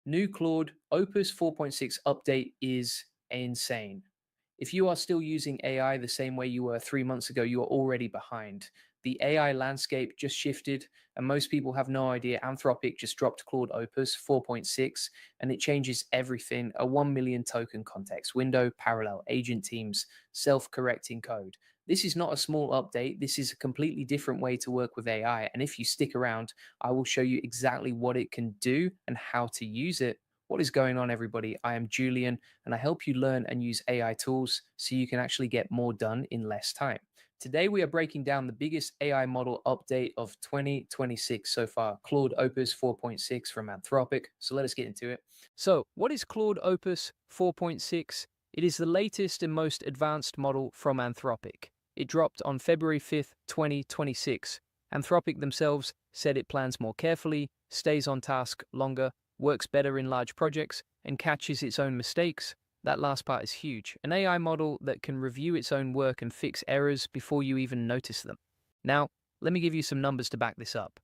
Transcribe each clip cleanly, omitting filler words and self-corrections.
New Claude Opus 4.6 update is insane. If you are still using AI the same way you were 3 months ago, you are already behind. The AI landscape just shifted, and most people have no idea. Anthropic just dropped Claude Opus 4.6, and it changes everything: a 1 million token context window, parallel agent teams, self correcting code. This is not a small update. This is a completely different way to work with AI. And if you stick around, I will show you exactly what it can do and how to use it. What is going on, everybody? I am Julian, and I help you learn and use AI tools so you can actually get more done in less time. Today, we are breaking down the biggest AI model update of 2026 so far, Claude Opus 4.6 from Anthropic. So let us get into it. So, what is Claude Opus 4.6? It is the latest and most advanced model from Anthropic. It dropped on February 5th, 2026. Anthropic themselves said it plans more carefully, stays on task longer, works better in large projects, and catches its own mistakes. That last part is huge. An AI model that can review its own work and fix errors before you even notice them. Now, let me give you some numbers to back this up.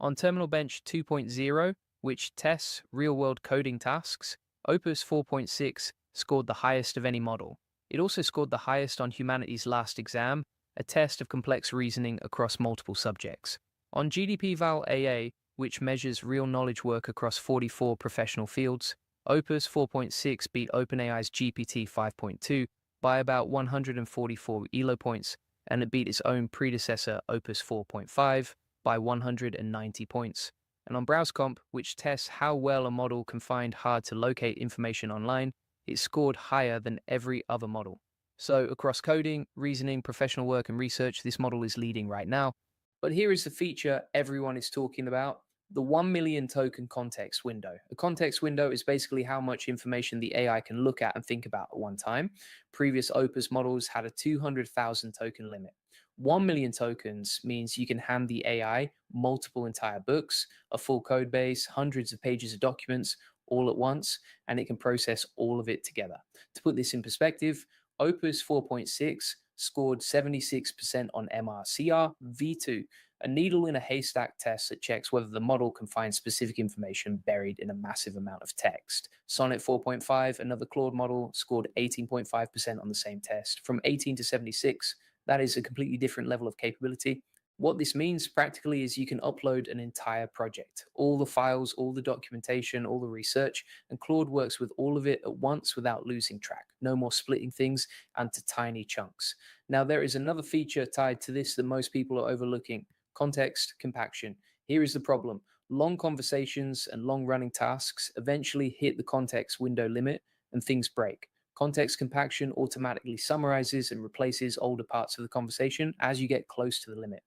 On Terminal Bench 2.0, which tests real-world coding tasks, Opus 4.6 scored the highest of any model. It also scored the highest on Humanity's Last Exam, a test of complex reasoning across multiple subjects. On GDP-Val AA, which measures real knowledge work across 44 professional fields, Opus 4.6 beat OpenAI's GPT 5.2 by about 144 ELO points, and it beat its own predecessor, Opus 4.5, by 190 points. And on BrowseComp, which tests how well a model can find hard-to-locate information online, it scored higher than every other model. So across coding, reasoning, professional work, and research, this model is leading right now. But here is the feature everyone is talking about: the 1 million token context window. A context window is basically how much information the AI can look at and think about at one time. Previous Opus models had a 200,000 token limit. 1 million tokens means you can hand the AI multiple entire books, a full code base, hundreds of pages of documents all at once, and it can process all of it together. To put this in perspective, Opus 4.6 scored 76% on MRCR V2, a needle in a haystack test that checks whether the model can find specific information buried in a massive amount of text. Sonnet 4.5, another Claude model, scored 18.5% on the same test. From 18 to 76, that is a completely different level of capability. What this means practically is you can upload an entire project, all the files, all the documentation, all the research, and Claude works with all of it at once without losing track. No more splitting things into tiny chunks. Now, there is another feature tied to this that most people are overlooking: context compaction. Here is the problem: long conversations and long running tasks eventually hit the context window limit and things break. Context compaction automatically summarizes and replaces older parts of the conversation as you get close to the limit.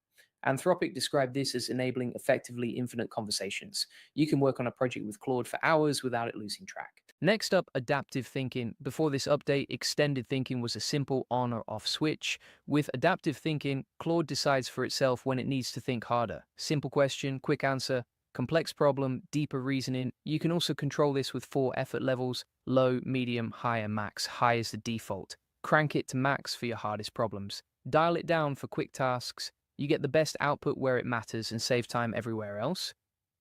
Anthropic described this as enabling effectively infinite conversations. You can work on a project with Claude for hours without it losing track. Next up, adaptive thinking. Before this update, extended thinking was a simple on or off switch. With adaptive thinking, Claude decides for itself when it needs to think harder. Simple question, quick answer. Complex problem, deeper reasoning. You can also control this with 4 effort levels: low, medium, high, and max. High is the default. Crank it to max for your hardest problems. Dial it down for quick tasks. You get the best output where it matters and save time everywhere else.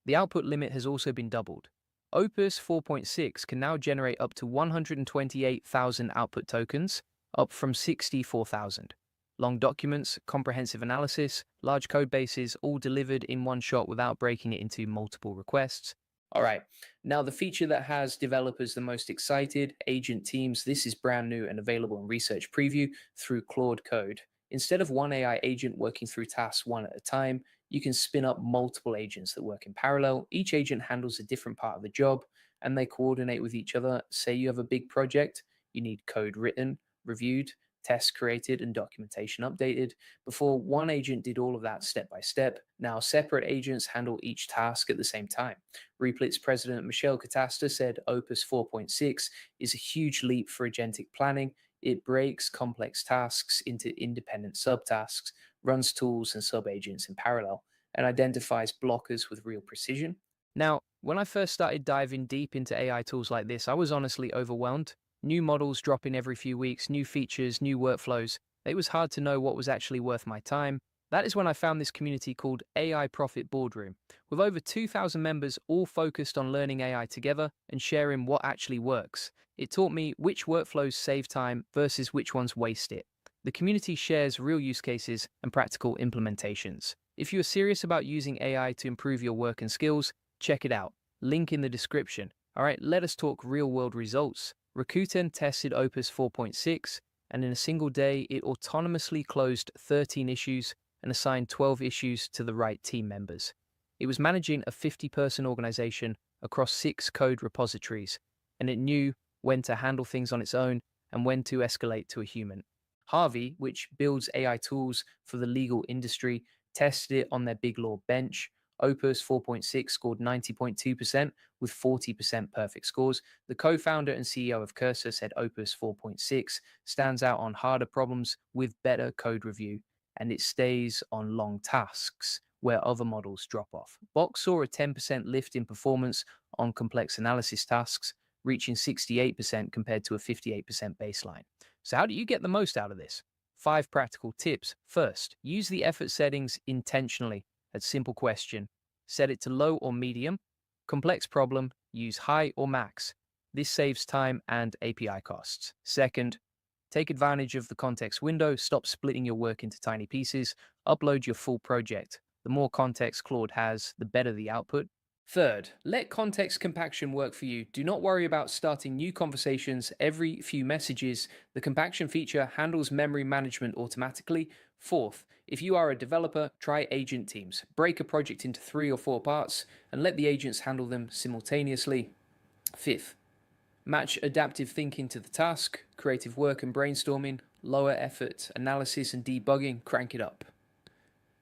The output limit has also been doubled. Opus 4.6 can now generate up to 128,000 output tokens, up from 64,000. Long documents, comprehensive analysis, large code bases, all delivered in one shot without breaking it into multiple requests. All right, now the feature that has developers the most excited: agent teams. This is brand new and available in research preview through Claude Code. Instead of one AI agent working through tasks one at a time, you can spin up multiple agents that work in parallel. Each agent handles a different part of the job, and they coordinate with each other. Say you have a big project, you need code written, reviewed, tests created, and documentation updated. Before, one agent did all of that step by step. Now, separate agents handle each task at the same time. Replit's president Michelle Catasta said Opus 4.6 is a huge leap for agentic planning. It breaks complex tasks into independent subtasks, runs tools and sub-agents in parallel, and identifies blockers with real precision. Now, when I first started diving deep into AI tools like this, I was honestly overwhelmed. New models dropping every few weeks, new features, new workflows. It was hard to know what was actually worth my time. That is when I found this community called AI Profit Boardroom, with over 2,000 members all focused on learning AI together and sharing what actually works. It taught me which workflows save time versus which ones waste it. The community shares real use cases and practical implementations. If you are serious about using AI to improve your work and skills, check it out. Link in the description. All right, let us talk real world results. Rakuten tested Opus 4.6, and in a single day, it autonomously closed 13 issues and assigned 12 issues to the right team members. It was managing a 50-person organization across 6 code repositories, and it knew when to handle things on its own and when to escalate to a human. Harvey, which builds AI tools for the legal industry, tested it on their Big Law bench. Opus 4.6 scored 90.2% with 40% perfect scores. The co-founder and CEO of Cursor said Opus 4.6 stands out on harder problems with better code review, and it stays on long tasks where other models drop off. Box saw a 10% lift in performance on complex analysis tasks, reaching 68% compared to a 58% baseline. So how do you get the most out of this? 5 practical tips. First, use the effort settings intentionally. A simple question. Set it to low or medium. Complex problem, use high or max. This saves time and API costs. Second, take advantage of the context window. Stop splitting your work into tiny pieces. Upload your full project. The more context Claude has, the better the output. Third, let context compaction work for you. Do not worry about starting new conversations every few messages. The compaction feature handles memory management automatically. Fourth, if you are a developer, try agent teams. Break a project into 3 or 4 parts and let the agents handle them simultaneously. Fifth, match adaptive thinking to the task. Creative work and brainstorming, lower effort, analysis and debugging, crank it up.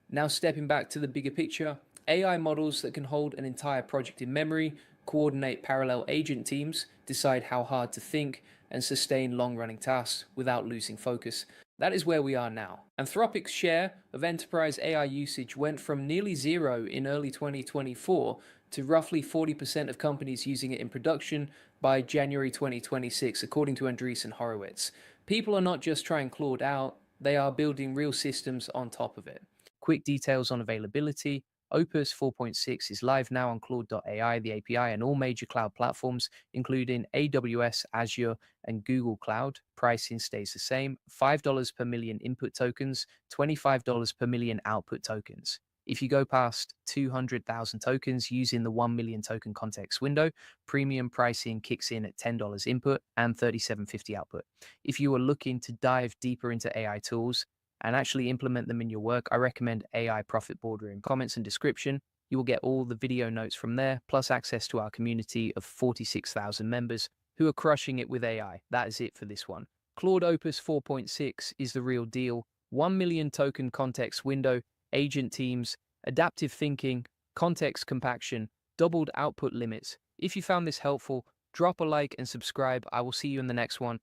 Now stepping back to the bigger picture, AI models that can hold an entire project in memory, coordinate parallel agent teams, decide how hard to think, and sustain long-running tasks without losing focus. That is where we are now. Anthropic's share of enterprise AI usage went from nearly zero in early 2024 to roughly 40% of companies using it in production by January 2026, according to Andreessen Horowitz. People are not just trying Claude out, they are building real systems on top of it. Quick details on availability. Opus 4.6 is live now on Claude.ai, the API, and all major cloud platforms, including AWS, Azure, and Google Cloud. Pricing stays the same, $5 per million input tokens, $25 per million output tokens. If you go past 200,000 tokens using the 1 million token context window, premium pricing kicks in at $10 input and $37.50 output. If you are looking to dive deeper into AI tools and actually implement them in your work, I recommend AI Profit Boardroom. Comments and description, you will get all the video notes from there, plus access to our community of 46,000 members who are crushing it with AI. That is it for this one. Claude Opus 4.6 is the real deal. 1 million token context window, agent teams, adaptive thinking, context compaction, doubled output limits. If you found this helpful, drop a like and subscribe. I will see you in the next one.